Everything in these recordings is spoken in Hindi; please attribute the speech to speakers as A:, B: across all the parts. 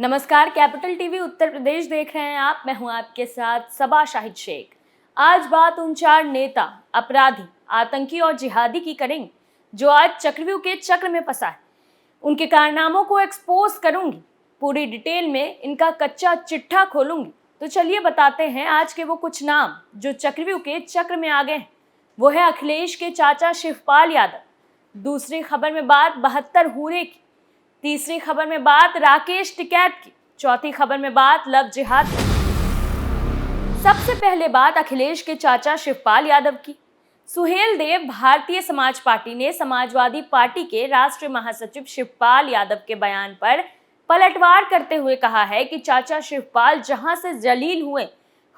A: नमस्कार, कैपिटल टीवी उत्तर प्रदेश देख रहे हैं आप। मैं हूं आपके साथ सबा शाहिद शेख। आज बात उन 4 नेता, अपराधी, आतंकी और जिहादी की करेंगे जो आज चक्रव्यूह के चक्र में फंसा है। उनके कारनामों को एक्सपोज करूंगी, पूरी डिटेल में इनका कच्चा चिट्ठा खोलूंगी। तो चलिए बताते हैं आज के वो कुछ नाम जो चक्रव्यूह के चक्र में आ गए हैं। वो है अखिलेश के चाचा शिवपाल यादव। दूसरी खबर में बात 72 हूरे की। तीसरी खबर में बात राकेश टिकैत की। चौथी खबर में बात लव जिहाद की। सबसे पहले बात अखिलेश के चाचा शिवपाल यादव की। सुहेल देव भारतीय समाज पार्टी ने समाजवादी पार्टी के राष्ट्रीय महासचिव शिवपाल यादव के बयान पर पलटवार करते हुए कहा है कि चाचा शिवपाल जहां से जलील हुए,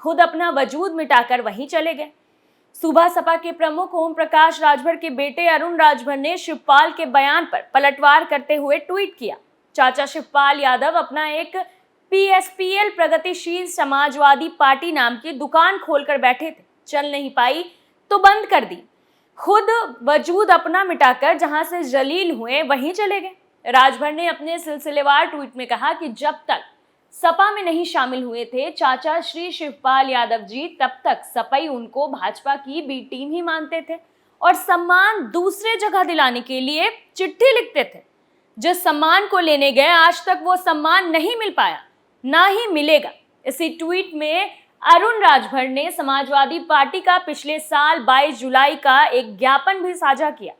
A: खुद अपना वजूद मिटाकर वहीं चले गए। सूबा सपा के प्रमुख ओम प्रकाश राजभर के बेटे अरुण राजभर ने शिवपाल के बयान पर पलटवार करते हुए ट्वीट किया। चाचा शिवपाल यादव अपना एक पीएसपीएल प्रगतिशील समाजवादी पार्टी नाम की दुकान खोलकर बैठे थे, चल नहीं पाई तो बंद कर दी। खुद वजूद अपना मिटाकर जहां से जलील हुए वहीं चले गए। राजभर ने अपने सिलसिलेवार ट्वीट में कहा कि जब तक सपा में नहीं शामिल हुए थे चाचा श्री शिवपाल यादव जी, तब तक सपाई उनको भाजपा की बी टीम ही मानते थे और सम्मान दूसरे जगह दिलाने के लिए चिट्ठी लिखते थे। जिस सम्मान को लेने गए आज तक वो सम्मान नहीं मिल पाया, ना ही मिलेगा। इसी ट्वीट में अरुण राजभर ने समाजवादी पार्टी का पिछले साल 22 जुलाई का एक ज्ञापन भी साझा किया,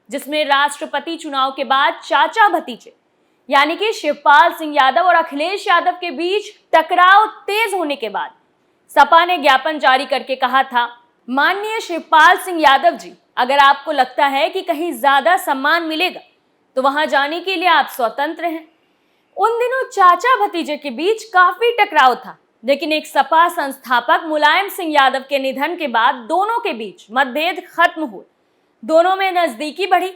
A: जिसमें राष्ट्रपति चुनाव के बाद चाचा भतीजे यानी कि शिवपाल सिंह यादव और अखिलेश यादव के बीच टकराव तेज होने के बाद सपा ने ज्ञापन जारी करके कहा था, माननीय शिवपाल सिंह यादव जी, अगर आपको लगता है कि कहीं ज्यादा सम्मान मिलेगा तो वहां जाने के लिए आप स्वतंत्र हैं। उन दिनों चाचा भतीजे के बीच काफी टकराव था, लेकिन एक सपा संस्थापक मुलायम सिंह यादव के निधन के बाद दोनों के बीच मतभेद खत्म हुए, दोनों में नजदीकी बढ़ी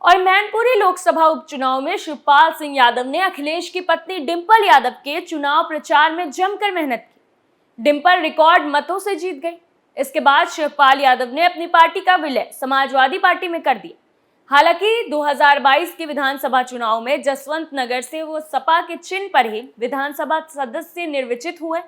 A: और मैनपुरी लोकसभा उपचुनाव में शिवपाल सिंह यादव ने अखिलेश की पत्नी डिंपल यादव के चुनाव प्रचार में जमकर मेहनत की। डिंपल रिकॉर्ड मतों से जीत गई। इसके बाद शिवपाल यादव ने अपनी पार्टी का विलय समाजवादी पार्टी में कर दिया। हालांकि 2022 के विधानसभा चुनाव में जसवंत नगर से वो सपा के चिन्ह पर ही विधानसभा सदस्य निर्वाचित हुए।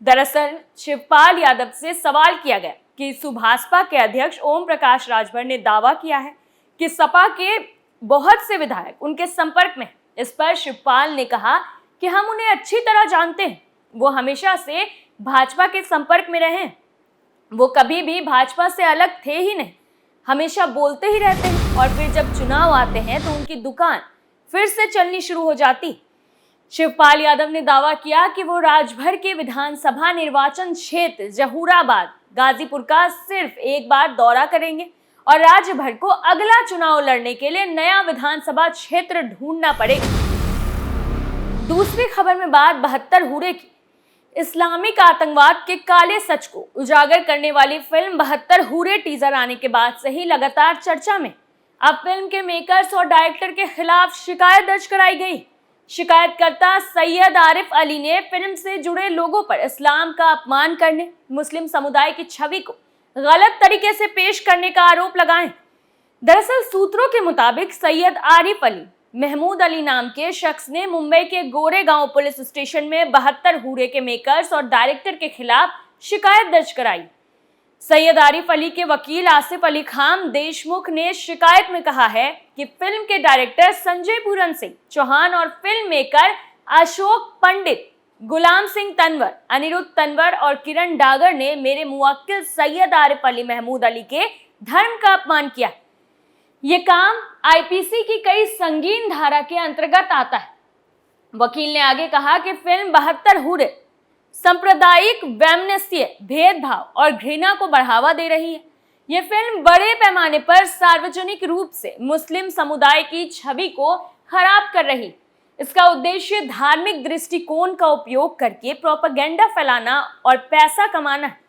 A: दरअसल शिवपाल यादव से सवाल किया गया कि सुभाषपा के अध्यक्ष ओम प्रकाश राजभर ने दावा किया है कि सपा के बहुत से विधायक उनके संपर्क में हैं। इस पर शिवपाल ने कहा कि हम उन्हें अच्छी तरह जानते हैं, वो हमेशा से भाजपा के संपर्क में रहे, वो कभी भी भाजपा से अलग थे ही नहीं, हमेशा बोलते ही रहते हैं और फिर जब चुनाव आते हैं तो उनकी दुकान फिर से चलनी शुरू हो जाती। शिवपाल यादव ने दावा किया कि वो राजभर के विधानसभा निर्वाचन क्षेत्र जहूराबाद गाजीपुर का सिर्फ एक बार दौरा करेंगे और राज्य भर को अगला चुनाव लड़ने के लिए नया विधानसभा क्षेत्र ढूंढना पड़ेगा। दूसरी खबर में बात 72 हूरे की। इस्लामिक आतंकवाद के काले सच को उजागर करने वाली फिल्म 72 हूरे टीजर आने के बाद से ही लगातार चर्चा में। अब फिल्म के मेकर्स और डायरेक्टर के खिलाफ शिकायत दर्ज कराई गई। शिकायतकर्ता सैयद आरिफ अली ने फिल्म से जुड़े लोगों पर इस्लाम का अपमान करने, मुस्लिम समुदाय की छवि को गलत तरीके से पेश करने का आरोप लगाए। दरअसल सूत्रों के मुताबिक सैयद आरिफ अली महमूद अली नाम के शख्स ने मुंबई के गोरेगांव पुलिस स्टेशन में 72 हूरे के मेकर्स और डायरेक्टर के खिलाफ शिकायत दर्ज कराई। सैयद आरिफ अली के वकील आसिफ अली खान देशमुख ने शिकायत में कहा है कि फिल्म के डायरेक्टर संजय पूरन सिंह चौहान और फिल्म मेकर अशोक पंडित, गुलाम सिंह तनवर, अनिरुद्ध तनवर और किरण डागर ने मेरे मुवक्किल सैयद आरिफ अली महमूद अली के धर्म का अपमान किया। ये काम आईपीसी की कई संगीन धारा के अंतर्गत आता है। वकील ने आगे कहा कि फिल्म 72 हूरे सांप्रदायिक वैमनस्य, भेदभाव और घृणा को बढ़ावा दे रही है। ये फिल्म बड़े पैमाने पर सार्वजनिक रूप से मुस्लिम समुदाय की छवि को खराब कर रही है। इसका उद्देश्य धार्मिक दृष्टिकोण का उपयोग करके प्रोपेगेंडा फैलाना और पैसा कमाना है।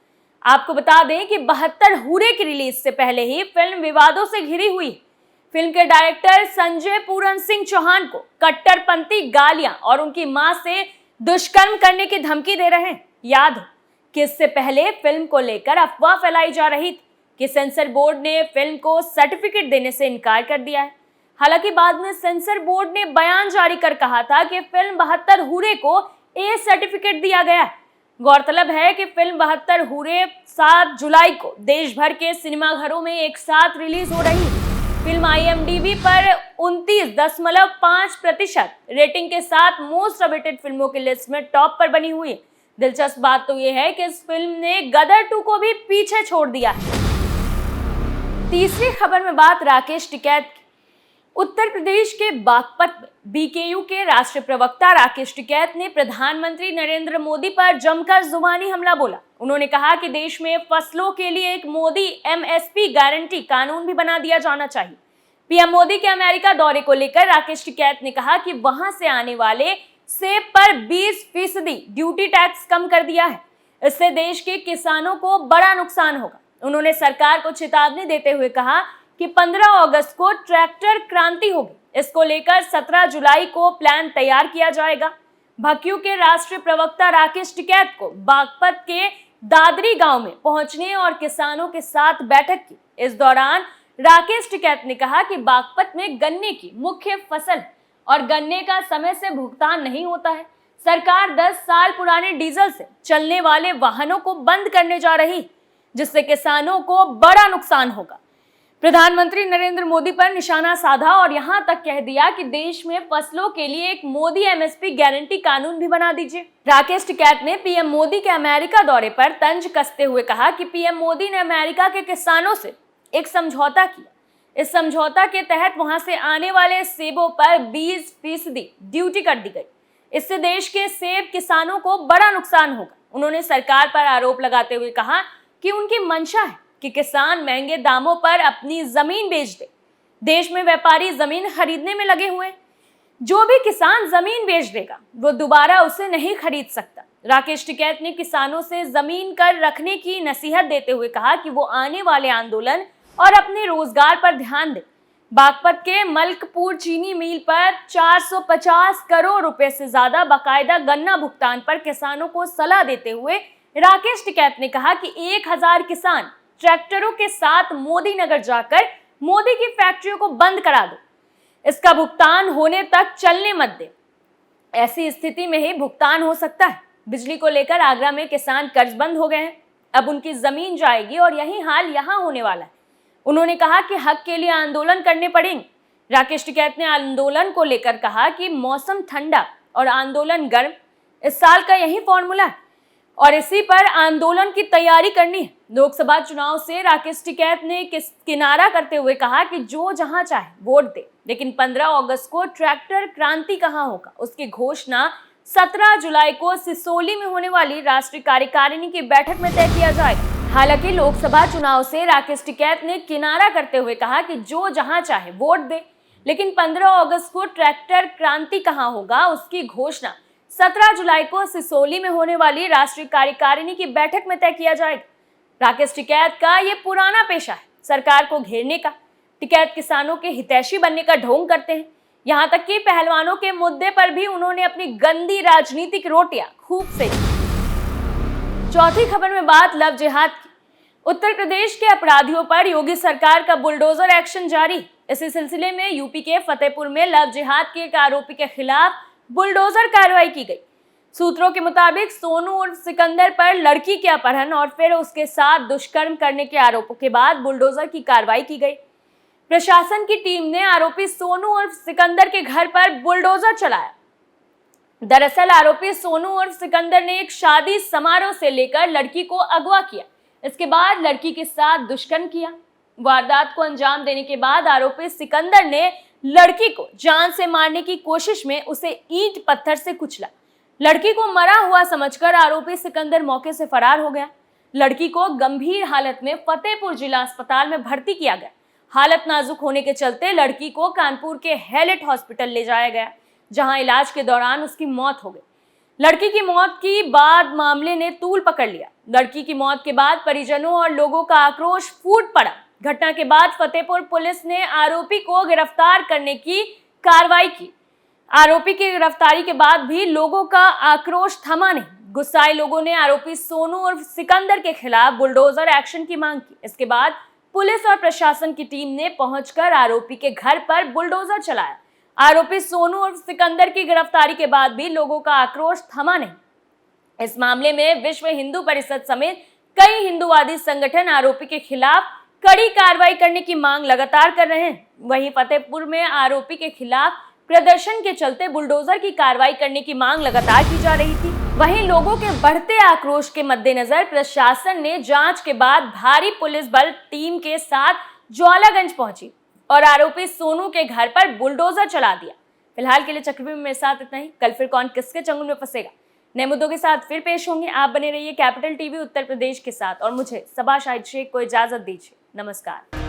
A: आपको बता दें कि 72 हूरे की रिलीज से पहले ही फिल्म विवादों से घिरी हुई। फिल्म के डायरेक्टर संजय पूरन सिंह चौहान को कट्टरपंथी गालियां और उनकी मां से दुष्कर्म करने की धमकी दे रहे हैं। याद हो कि इससे पहले फिल्म को लेकर अफवाह फैलाई जा रही थी कि सेंसर बोर्ड ने फिल्म को सर्टिफिकेट देने से इनकार कर दिया है। हालांकि बाद में सेंसर बोर्ड ने बयान जारी कर कहा था कि फिल्म 72 हूरे को ए सर्टिफिकेट दिया गया है। गौरतलब है कि फिल्म 72 हूरे 7 जुलाई को देश भर के सिनेमाघरों में एक साथ रिलीज हो रही है। फिल्म IMDb पर 29.5% रेटिंग के साथ मोस्ट अवेटेड फिल्मों की लिस्ट में टॉप पर बनी हुई है। दिलचस्प बात तो यह है कि इस फिल्म ने गदर 2 को भी पीछे छोड़ दिया है। तीसरी खबर में बात राकेश टिकैत की। उत्तर प्रदेश के बागपत में BKU के राष्ट्रीय प्रवक्ता राकेश टिकैत ने प्रधानमंत्री नरेंद्र मोदी पर जमकर जुबानी हमला बोला। उन्होंने कहा कि देश में फसलों के लिए एक मोदी MSP गारंटी कानून भी बना दिया जाना चाहिए। PM मोदी के अमेरिका दौरे को लेकर राकेश टिकैत ने कहा कि वहां से आने वाले सेब पर 20% ड्यूटी टैक्स कम कर दिया है। इससे देश के किसानों को बड़ा नुकसान होगा। उन्होंने सरकार को चेतावनी देते हुए कहा कि 15 अगस्त को ट्रैक्टर क्रांति होगी। इसको लेकर 17 जुलाई को प्लान तैयार किया जाएगा। BKU के राष्ट्रीय प्रवक्ता राकेश टिकैत को बागपत के दादरी गांव में पहुंचने और किसानों के साथ बैठक की। इस दौरान राकेश टिकैत ने कहा कि बागपत में गन्ने की मुख्य फसल और गन्ने का समय से भुगतान नहीं होता है। सरकार 10 साल पुराने डीजल से चलने वाले वाहनों को बंद करने जा रही, जिससे किसानों को बड़ा नुकसान होगा। प्रधानमंत्री नरेंद्र मोदी पर निशाना साधा और यहां तक कह दिया कि देश में फसलों के लिए एक मोदी MSP गारंटी कानून भी बना दीजिए। राकेश टिकैत ने PM मोदी के अमेरिका दौरे पर तंज कसते हुए कहा कि PM मोदी ने अमेरिका के किसानों से एक समझौता किया। इस समझौता के तहत वहां से आने वाले सेबों पर 20% ड्यूटी कर दी गई। इससे देश के सेब किसानों को बड़ा नुकसान होगा। उन्होंने सरकार पर आरोप लगाते हुए कहा कि उनकी मंशा है कि किसान महंगे दामों पर अपनी जमीन बेच दे। देश में व्यापारी जमीन खरीदने में लगे हुए हैं। जो भी किसान जमीन बेच देगा वो दोबारा उसे नहीं खरीद सकता। राकेश टिकैत ने किसानों से जमीन कर रखने की नसीहत देते हुए कहा कि वो आने वाले आंदोलन और अपने रोजगार पर ध्यान दें। बागपत के मलकपुर चीनी मिल पर 450 करोड़ रुपए से ज्यादा बाकायदा गन्ना भुगतान पर किसानों को सलाह देते हुए राकेश टिकैत ने कहा कि 1000 किसान ट्रैक्टरों के साथ मोदी नगर जाकर मोदी की फैक्ट्रियों को बंद करा दो। इसका भुगतान होने तक चलने मत दे। ऐसी स्थिति में ही भुगतान हो सकता है। बिजली को लेकर आगरा में किसान कर्जबंद हो गए हैं। अब उनकी जमीन जाएगी और यही हाल यहां होने वाला है। उन्होंने कहा कि हक के लिए आंदोलन करने पड़ेंगे। राकेश टिकैत ने आंदोलन को लेकर कहा कि मौसम ठंडा और आंदोलन गर्म, इस साल का यही फॉर्मूला है और इसी पर आंदोलन की तैयारी करनी है। लोकसभा चुनाव से राकेश टिकैत ने किनारा करते हुए कहा कि जो जहां चाहे वोट दे, लेकिन 15 अगस्त को ट्रैक्टर क्रांति कहां होगा उसकी घोषणा 17 जुलाई को सिसोली में होने वाली राष्ट्रीय कार्यकारिणी की बैठक में तय किया जाएगा। हालांकि लोकसभा चुनाव से राकेश टिकैत ने किनारा करते हुए कहा कि जो जहां चाहे वोट दे, लेकिन 15 अगस्त को ट्रैक्टर क्रांति कहां होगा उसकी घोषणा 17 जुलाई को सिसोली में होने वाली राष्ट्रीय कार्यकारिणी की बैठक में तय किया जाएगा। राकेश टिकैत का ये पुराना पेशा है सरकार को घेरने का। टिकैत किसानों के हितैषी बनने का ढोंग करते हैं। यहां तक कि पहलवानों के मुद्दे पर भी उन्होंने अपनी गंदी राजनीतिक रोटियां खूब सेकी। चौथी खबर में बात लव जिहाद की। उत्तर प्रदेश के अपराधियों पर योगी सरकार का बुलडोजर एक्शन जारी। इसी सिलसिले में यूपी के फतेहपुर में लव जिहाद के एक आरोपी के खिलाफ बुलडोजर कार्रवाई की गई। सूत्रों के मुताबिक सोनू उर्फ सिकंदर पर लड़की के अपहरण और फिर उसके साथ दुष्कर्म करने के आरोपों के बाद बुलडोजर की कार्रवाई की गई। प्रशासन की टीम ने आरोपी सोनू उर्फ सिकंदर के घर पर बुलडोजर चलाया। दरअसल आरोपी सोनू उर्फ सिकंदर ने एक शादी समारोह से लेकर लड़की को अगवा किया। इसके बाद लड़की के साथ दुष्कर्म किया। वारदात को अंजाम देने के बाद आरोपी सिकंदर ने लड़की को जान से मारने की कोशिश में उसे ईंट पत्थर से कुचला। लड़की को मरा हुआ समझकर आरोपी सिकंदर मौके से फरार हो गया। लड़की को गंभीर हालत में फतेहपुर जिला अस्पताल में भर्ती किया गया। हालत नाजुक होने के चलते लड़की को कानपुर के हैलेट हॉस्पिटल ले जाया गया, जहां इलाज के दौरान उसकी मौत हो गई। लड़की की मौत के बाद मामले ने तूल पकड़ लिया। लड़की की मौत के बाद परिजनों और लोगों का आक्रोश फूट पड़ा। घटना के बाद फतेहपुर पुलिस ने आरोपी को गिरफ्तार करने की कार्रवाई की। आरोपी की गिरफ्तारी के बाद भी लोगों का आक्रोश थमा नहीं। गुस्साए लोगों ने आरोपी सोनू उर्फ सिकंदर के खिलाफ बुलडोजर एक्शन की मांग की। इसके बाद पुलिस और प्रशासन की टीम ने पहुंचकर आरोपी के घर पर बुलडोजर चलाया। आरोपी सोनू और सिकंदर की गिरफ्तारी के बाद भी लोगों का आक्रोश थमा नहीं। इस मामले में विश्व हिंदू परिषद समेत कई हिंदूवादी संगठन आरोपी के खिलाफ कड़ी कार्रवाई करने की मांग लगातार कर रहे हैं। वहीं फतेहपुर में आरोपी के खिलाफ प्रदर्शन के चलते बुलडोजर की कार्रवाई करने की मांग लगातार की जा रही थी। वहीं लोगों के बढ़ते आक्रोश के मद्देनजर प्रशासन ने जांच के बाद भारी पुलिस बल टीम के साथ ज्वालागंज पहुंची और आरोपी सोनू के घर पर बुलडोजर चला दिया। फिलहाल के लिए चक्रव्यूह में मेरे साथ इतना ही। कल फिर कौन किसके चंगुल में फंसेगा, नए मुद्दों के साथ फिर पेश होंगे। आप बने रहिए कैपिटल टीवी उत्तर प्रदेश के साथ और मुझे सबा शाहिद शेख को इजाजत दीजिए। नमस्कार।